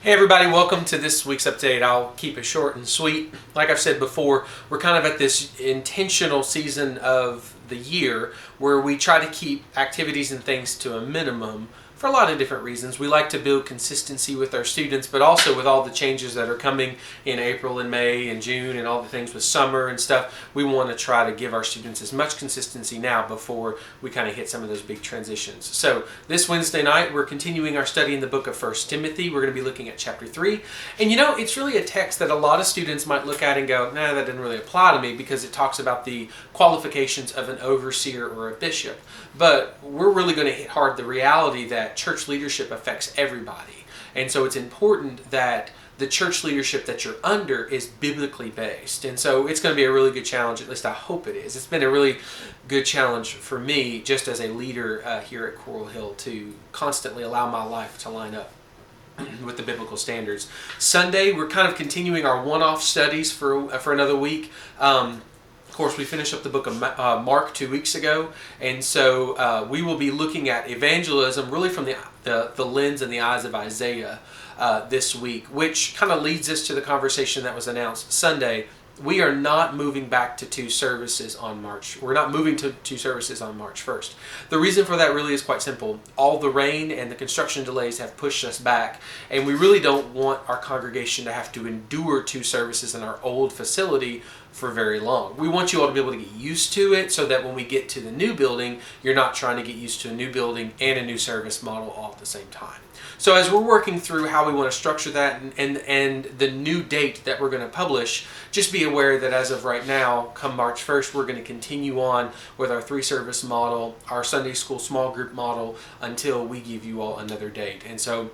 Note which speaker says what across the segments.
Speaker 1: Hey everybody, welcome to this week's update. I'll keep it short and sweet. Like I've said before, we're kind of at this intentional season of the year where we try to keep activities and things to a minimum for a lot of different reasons. We like to build consistency with our students, but also with all the changes that are coming in April and May and June and all the things with summer and stuff, we want to try to give our students as much consistency now before we kind of hit some of those big transitions. So this Wednesday night, we're continuing our study in the book of 1 Timothy. We're going to be looking at chapter 3. And it's really a text that a lot of students might look at and go, nah, that didn't really apply to me because it talks about the qualifications of an overseer or a bishop. But we're really going to hit hard the reality that church leadership affects everybody. And so it's important that the church leadership that you're under is biblically based. And so it's going to be a really good challenge, at least I hope it is. It's been a really good challenge for me just as a leader here at Coral Hill to constantly allow my life to line up with the biblical standards. Sunday, we're kind of continuing our one-off studies for another week. Of course, we finished up the book of Mark 2 weeks ago, and so we will be looking at evangelism really from the lens and the eyes of Isaiah this week, which kind of leads us to the conversation that was announced Sunday. We are not moving back to two services on March. We're not moving to two services on March 1st. The reason for that really is quite simple. All the rain and the construction delays have pushed us back, and we really don't want our congregation to have to endure two services in our old facility for very long. We want you all to be able to get used to it so that when we get to the new building, you're not trying to get used to a new building and a new service model all at the same time. So as we're working through how we want to structure that and the new date that we're going to publish, just be aware that as of right now, come March 1st, we're going to continue on with our 3-service model, our Sunday school small group model, until we give you all another date. And so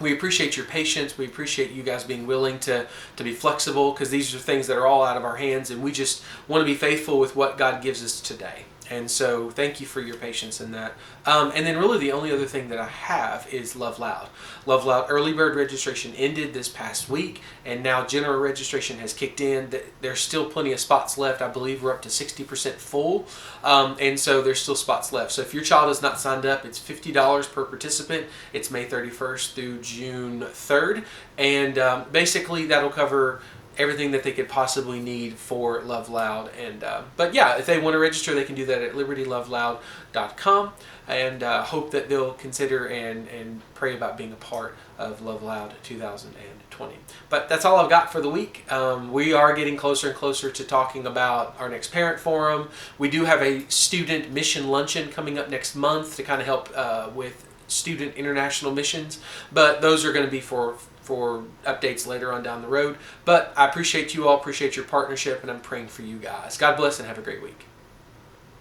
Speaker 1: we appreciate your patience. We appreciate you guys being willing to be flexible, because these are things that are all out of our hands, and we just want to be faithful with what God gives us today. And so thank you for your patience in that. And then really the only other thing that I have is Love Loud. Love Loud early bird registration ended this past week, and now general registration has kicked in. There's still plenty of spots left. I believe we're up to 60% full. And so there's still spots left. So if your child is not signed up, it's $50 per participant. It's May 31st through June 3rd. And basically that'll cover everything that they could possibly need for Love Loud. And but yeah, if they want to register, they can do that at libertyloveloud.com, and hope that they'll consider and pray about being a part of Love Loud 2020. But that's all I've got for the week. We are getting closer and closer to talking about our next parent forum. We do have a student mission luncheon coming up next month to kind of help with student international missions, but those are going to be for updates later on down the road. But I appreciate you all, appreciate your partnership, and I'm praying for you guys. God bless and have a great week.